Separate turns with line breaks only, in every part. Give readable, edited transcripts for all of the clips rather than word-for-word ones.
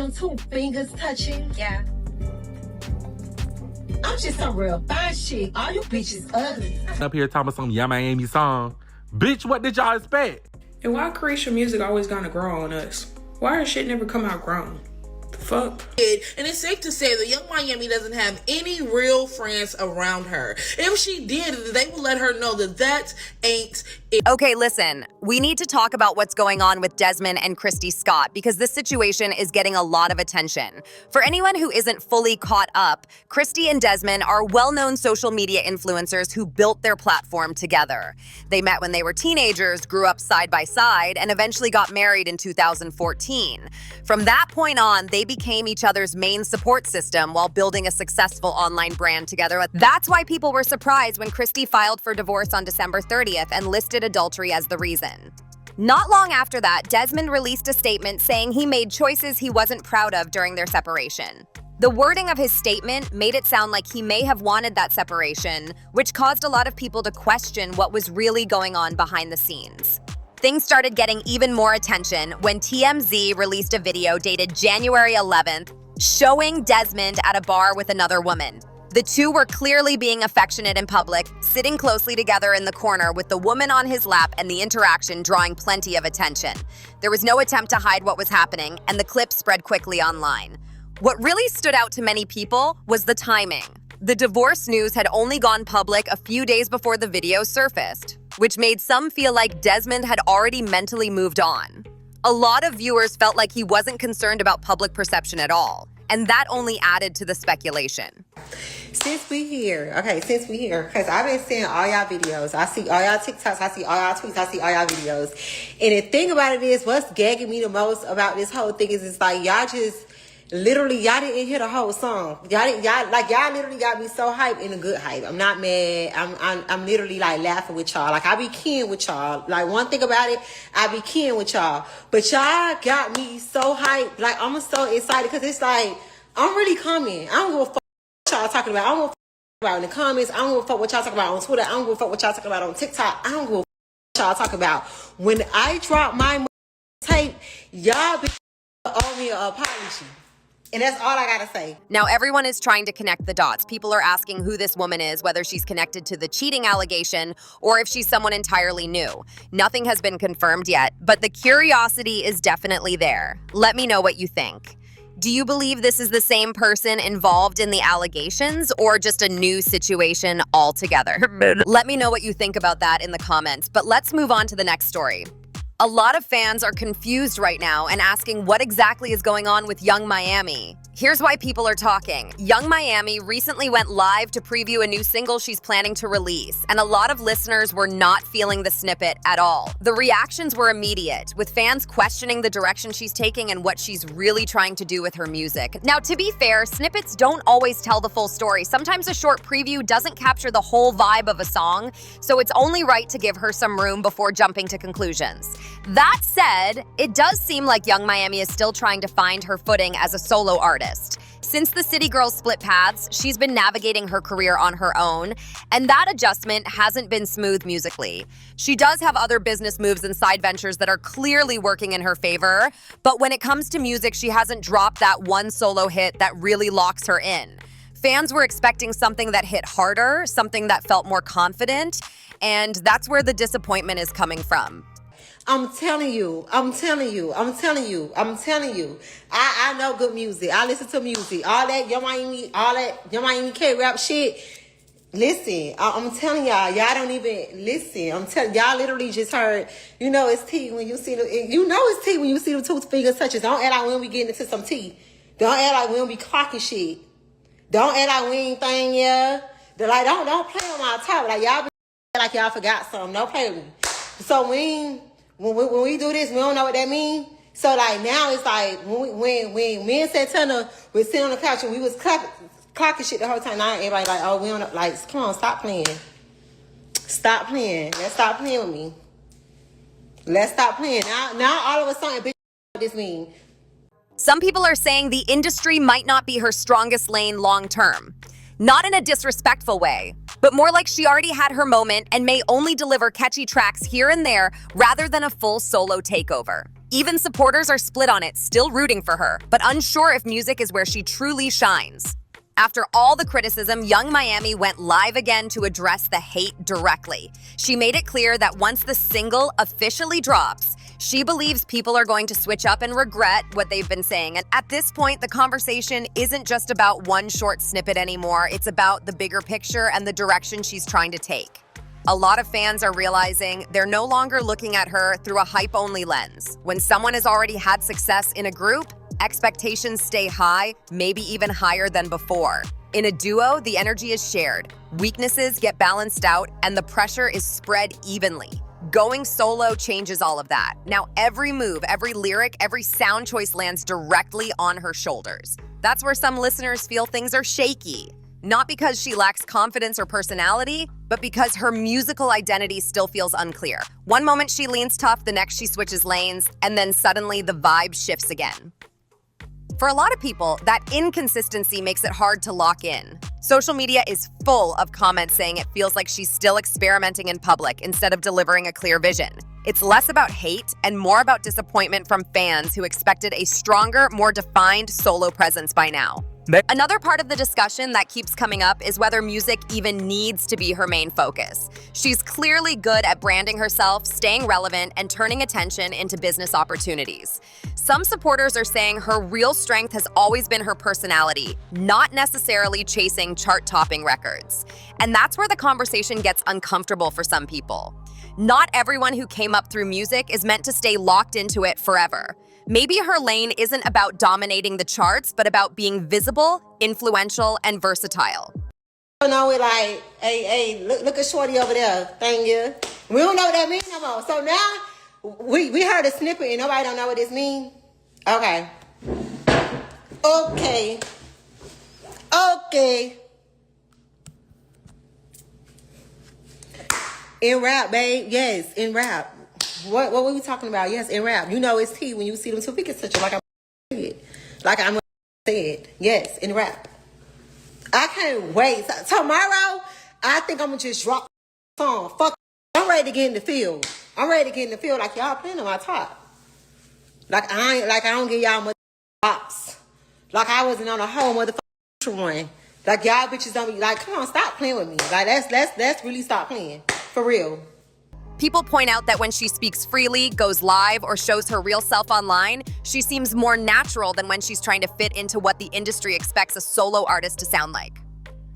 them two fingers touching.
Yeah.
I'm just a real fine shit. All you bitches ugly.
Up here talking about some Young Miami song. Bitch, what did y'all expect?
And why Carisha music always gonna grow on us? Why her shit never come out grown? The fuck?
And it's safe to say that Young Miami doesn't have any real friends around her. If she did, they would let her know that ain't it.
Okay, listen, we need to talk about what's going on with Desmond and Christy Scott because this situation is getting a lot of attention. For anyone who isn't fully caught up, Christy and Desmond are well-known social media influencers who built their platform together. They met when they were teenagers, grew up side by side, and eventually got married in 2014. From that point on, they became each other's main support system while building a successful online brand together. That's why people were surprised when Christy filed for divorce on December 30th and listed adultery as the reason. Not long after that, Desmond released a statement saying he made choices he wasn't proud of during their separation. The wording of his statement made it sound like he may have wanted that separation, which caused a lot of people to question what was really going on behind the scenes. Things started getting even more attention when TMZ released a video dated January 11th showing Desmond at a bar with another woman. The two were clearly being affectionate in public, sitting closely together in the corner with the woman on his lap and the interaction drawing plenty of attention. There was no attempt to hide what was happening, and the clip spread quickly online. What really stood out to many people was the timing. The divorce news had only gone public a few days before the video surfaced, which made some feel like Desmond had already mentally moved on. A lot of viewers felt like he wasn't concerned about public perception at all, and that only added to the speculation.
Since we here, because I've been seeing all y'all videos. I see all y'all TikToks, I see all y'all tweets, I see all y'all videos. And the thing about it is, what's gagging me the most about this whole thing is it's like y'all just literally, y'all didn't hear the whole song. Y'all literally got me so hyped in a good hype. I'm not mad. I'm literally like laughing with y'all. Like I be keying with y'all. Like one thing about it, I be keying with y'all. But y'all got me so hyped. Like I'm so excited because it's like I'm really coming. I don't give a fuck what y'all talking about. I don't give a fuck about in the comments. I don't give a fuck what y'all talking about on Twitter. I don't give a fuck what y'all talking about on TikTok. I don't give a fuck what y'all talking about. When I drop my tape, y'all be owe me an apology. And that's all I gotta say.
Now, everyone is trying to connect the dots. People are asking who this woman is, whether she's connected to the cheating allegation or if she's someone entirely new. Nothing has been confirmed yet, but the curiosity is definitely there. Let me know what you think. Do you believe this is the same person involved in the allegations or just a new situation altogether? Let me know what you think about that in the comments, but let's move on to the next story. A lot of fans are confused right now and asking what exactly is going on with Young Miami. Here's why people are talking. Young Miami recently went live to preview a new single she's planning to release, and a lot of listeners were not feeling the snippet at all. The reactions were immediate, with fans questioning the direction she's taking and what she's really trying to do with her music. Now, to be fair, snippets don't always tell the full story. Sometimes a short preview doesn't capture the whole vibe of a song, so it's only right to give her some room before jumping to conclusions. That said, it does seem like Young Miami is still trying to find her footing as a solo artist. Since the City Girls split paths, she's been navigating her career on her own, and that adjustment hasn't been smooth musically. She does have other business moves and side ventures that are clearly working in her favor, but when it comes to music, she hasn't dropped that one solo hit that really locks her in. Fans were expecting something that hit harder, something that felt more confident, and that's where the disappointment is coming from.
I'm telling you. I know good music. I listen to music. All that Young Miami K-rap shit. Listen, I'm telling y'all don't even listen. I'm telling y'all literally just heard, it's tea when you see it's tea when you see the two fingers touches. Don't act like we don't be getting into some tea. Don't act like we don't be clocking shit. Don't act like we ain't thing, yeah. Like, don't play on my top. Like, y'all be like y'all forgot something. Don't play with me. So when we do this, we don't know what that means. So like now it's like when me and Santana was sitting on the couch and we was clocking shit the whole time. Now everybody like, oh, we don't like, come on, stop playing. Stop playing. Let's stop playing with me. Let's stop playing. Now all of a sudden, bitch, what this mean?
Some people are saying the industry might not be her strongest lane long term. Not in a disrespectful way, but more like she already had her moment and may only deliver catchy tracks here and there rather than a full solo takeover. Even supporters are split on it, still rooting for her, but unsure if music is where she truly shines. After all the criticism, Young Miami went live again to address the hate directly. She made it clear that once the single officially drops, she believes people are going to switch up and regret what they've been saying. And at this point, the conversation isn't just about one short snippet anymore. It's about the bigger picture and the direction she's trying to take. A lot of fans are realizing they're no longer looking at her through a hype-only lens. When someone has already had success in a group, expectations stay high, maybe even higher than before. In a duo, the energy is shared, weaknesses get balanced out, and the pressure is spread evenly. Going solo changes all of that. Now every move, every lyric, every sound choice lands directly on her shoulders. That's where some listeners feel things are shaky. Not because she lacks confidence or personality, but because her musical identity still feels unclear. One moment she leans tough, the next she switches lanes, and then suddenly the vibe shifts again. For a lot of people, that inconsistency makes it hard to lock in. Social media is full of comments saying it feels like she's still experimenting in public instead of delivering a clear vision. It's less about hate and more about disappointment from fans who expected a stronger, more defined solo presence by now. Another part of the discussion that keeps coming up is whether music even needs to be her main focus. She's clearly good at branding herself, staying relevant, and turning attention into business opportunities. Some supporters are saying her real strength has always been her personality, not necessarily chasing chart-topping records. And that's where the conversation gets uncomfortable for some people. Not everyone who came up through music is meant to stay locked into it forever. Maybe her lane isn't about dominating the charts, but about being visible, influential, and versatile.
We don't know it like, hey, look at Shorty over there. Thank you. We don't know what that means no more. So now we heard a snippet and nobody don't know what this means. Okay. In rap, babe. Yes, in rap. What were we talking about? Yes, in rap. You know it's T when you see them two pictures such like I said. Like I'm said. Yes, in rap. I can't wait. Tomorrow, I think I'm gonna just drop the song. Fuck. I'm ready to get in the field. Like y'all playing on my top. Like I don't get y'all mother bops. Like I wasn't on a whole motherfucking one. Like y'all bitches don't be like, come on, stop playing with me. Like let's really stop playing. For real.
People point out that when she speaks freely, goes live, or shows her real self online, she seems more natural than when she's trying to fit into what the industry expects a solo artist to sound like.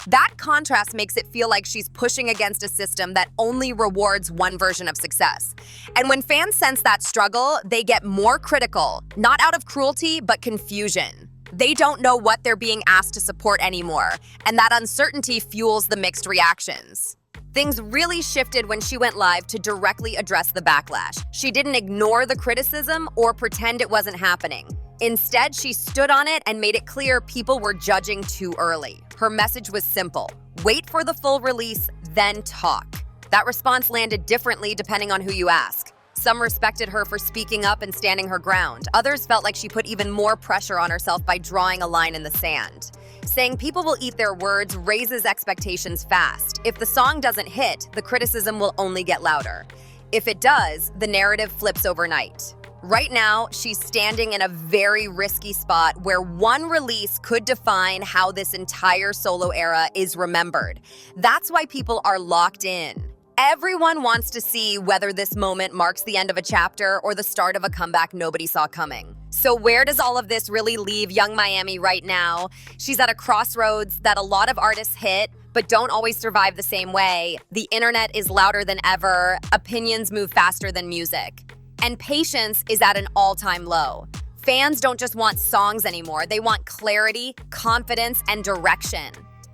That contrast makes it feel like she's pushing against a system that only rewards one version of success. And when fans sense that struggle, they get more critical, not out of cruelty, but confusion. They don't know what they're being asked to support anymore, and that uncertainty fuels the mixed reactions. Things really shifted when she went live to directly address the backlash. She didn't ignore the criticism or pretend it wasn't happening. Instead, she stood on it and made it clear people were judging too early. Her message was simple: wait for the full release, then talk. That response landed differently depending on who you ask. Some respected her for speaking up and standing her ground. Others felt like she put even more pressure on herself by drawing a line in the sand. Saying people will eat their words raises expectations fast. If the song doesn't hit, the criticism will only get louder. If it does, the narrative flips overnight. Right now, she's standing in a very risky spot where one release could define how this entire solo era is remembered. That's why people are locked in. Everyone wants to see whether this moment marks the end of a chapter or the start of a comeback nobody saw coming. So where does all of this really leave Young Miami right now? She's at a crossroads that a lot of artists hit, but don't always survive the same way. The internet is louder than ever, opinions move faster than music, and patience is at an all-time low. Fans don't just want songs anymore, they want clarity, confidence, and direction.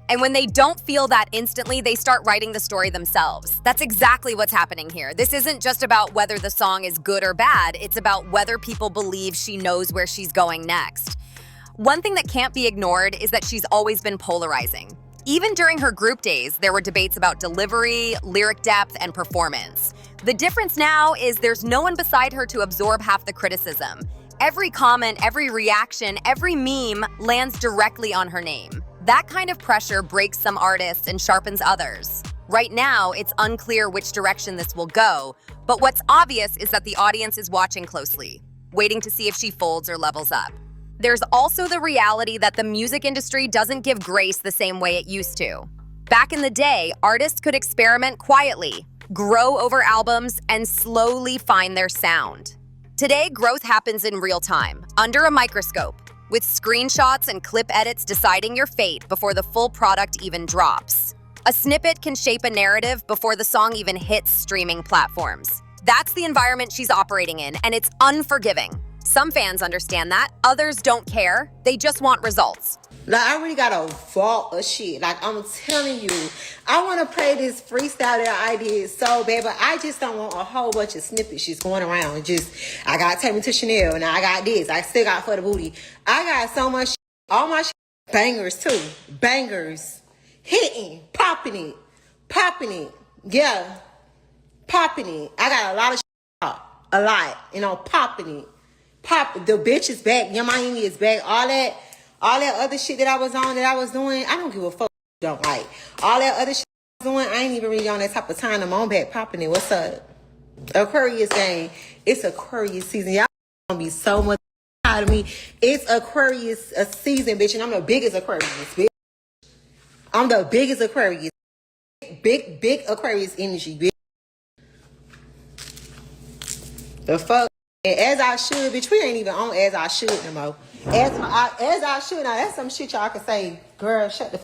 And when they don't feel that instantly, they start writing the story themselves. That's exactly what's happening here. This isn't just about whether the song is good or bad, it's about whether people believe she knows where she's going next. One thing that can't be ignored is that she's always been polarizing. Even during her group days, there were debates about delivery, lyric depth, and performance. The difference now is there's no one beside her to absorb half the criticism. Every comment, every reaction, every meme lands directly on her name. That kind of pressure breaks some artists and sharpens others. Right now, it's unclear which direction this will go, but what's obvious is that the audience is watching closely. waiting to see if she folds or levels up. There's also the reality that the music industry doesn't give grace the same way it used to. Back in the day, artists could experiment quietly, grow over albums, and slowly find their sound. Today, growth happens in real time, under a microscope, with screenshots and clip edits deciding your fate before the full product even drops. A snippet can shape a narrative before the song even hits streaming platforms. That's the environment she's operating in, and it's unforgiving. Some fans understand that, others don't care. They just want results.
Like, I really got a vault of shit. Like, I'm telling you, I want to play this freestyle that I did so bad, but I just don't want a whole bunch of snippets just going around. I got Take Me to Chanel, and I got this. I still got For the Booty. I got so much shit. All my shit. Bangers, too. Bangers. Hitting. Popping it. Yeah. Popping it. I got a lot of shit. A lot. Popping it. The bitch is back. Your Miami is back. All that other shit that I was on, that I was doing, I don't give a fuck. Don't like all that other shit I was doing. I ain't even really on that type of time. I'm on back popping it. What's up? Aquarius gang. It's Aquarius season. Y'all gonna be so much proud of me. It's Aquarius season, bitch, and I'm the biggest Aquarius, bitch. I'm the biggest Aquarius. Big Aquarius energy, bitch. The fuck. And as I should, bitch, we ain't even on as I should no more. As I should, now that's some shit y'all can say, girl, shut the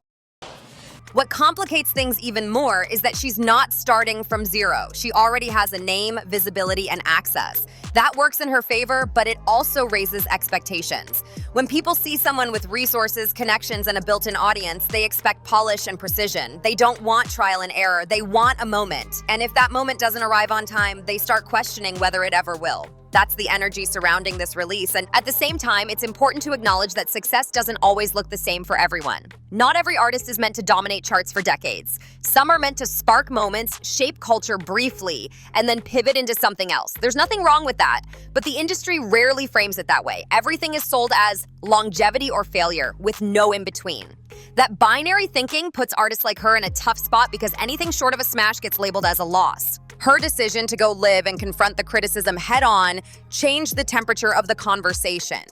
What complicates things even more is that she's not starting from zero. She already has a name, visibility, and access. That works in her favor, but it also raises expectations. When people see someone with resources, connections, and a built-in audience, they expect polish and precision. They don't want trial and error. They want a moment. And if that moment doesn't arrive on time, they start questioning whether it ever will. That's the energy surrounding this release, and at the same time, it's important to acknowledge that success doesn't always look the same for everyone. Not every artist is meant to dominate charts for decades. Some are meant to spark moments, shape culture briefly, and then pivot into something else. There's nothing wrong with that, but the industry rarely frames it that way. Everything is sold as longevity or failure, with no in-between. That binary thinking puts artists like her in a tough spot because anything short of a smash gets labeled as a loss. Her decision to go live and confront the criticism head-on changed the temperature of the conversation.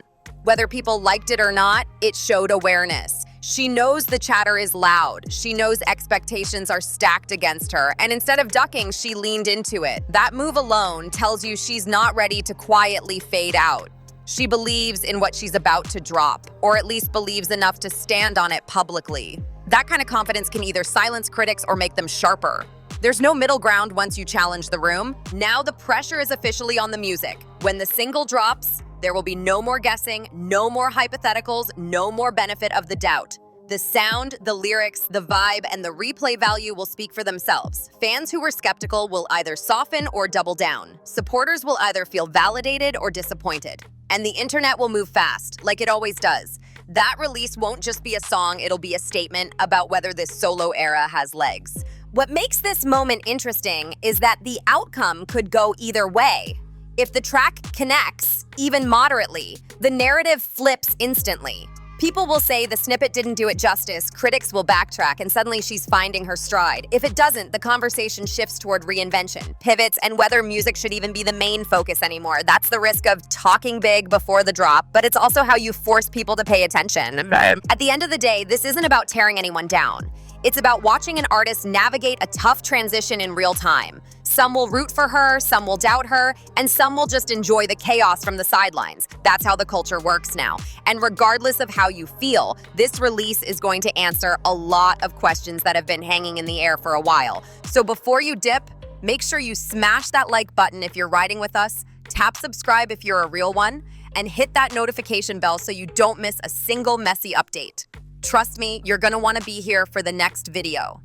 Whether people liked it or not, it showed awareness. She knows the chatter is loud. She knows expectations are stacked against her, and instead of ducking, she leaned into it. That move alone tells you she's not ready to quietly fade out. She believes in what she's about to drop, or at least believes enough to stand on it publicly. That kind of confidence can either silence critics or make them sharper. There's no middle ground once you challenge the room. Now the pressure is officially on the music. When the single drops, there will be no more guessing, no more hypotheticals, no more benefit of the doubt. The sound, the lyrics, the vibe, and the replay value will speak for themselves. Fans who were skeptical will either soften or double down. Supporters will either feel validated or disappointed. And the internet will move fast, like it always does. That release won't just be a song, it'll be a statement about whether this solo era has legs. What makes this moment interesting is that the outcome could go either way. If the track connects, even moderately, the narrative flips instantly. People will say the snippet didn't do it justice, critics will backtrack, and suddenly she's finding her stride. If it doesn't, the conversation shifts toward reinvention, pivots, and whether music should even be the main focus anymore. That's the risk of talking big before the drop, but it's also how you force people to pay attention. At the end of the day, this isn't about tearing anyone down. It's about watching an artist navigate a tough transition in real time. Some will root for her, some will doubt her, and some will just enjoy the chaos from the sidelines. That's how the culture works now. And regardless of how you feel, this release is going to answer a lot of questions that have been hanging in the air for a while. So before you dip, make sure you smash that like button if you're riding with us, tap subscribe if you're a real one, and hit that notification bell so you don't miss a single messy update. Trust me, you're gonna wanna be here for the next video.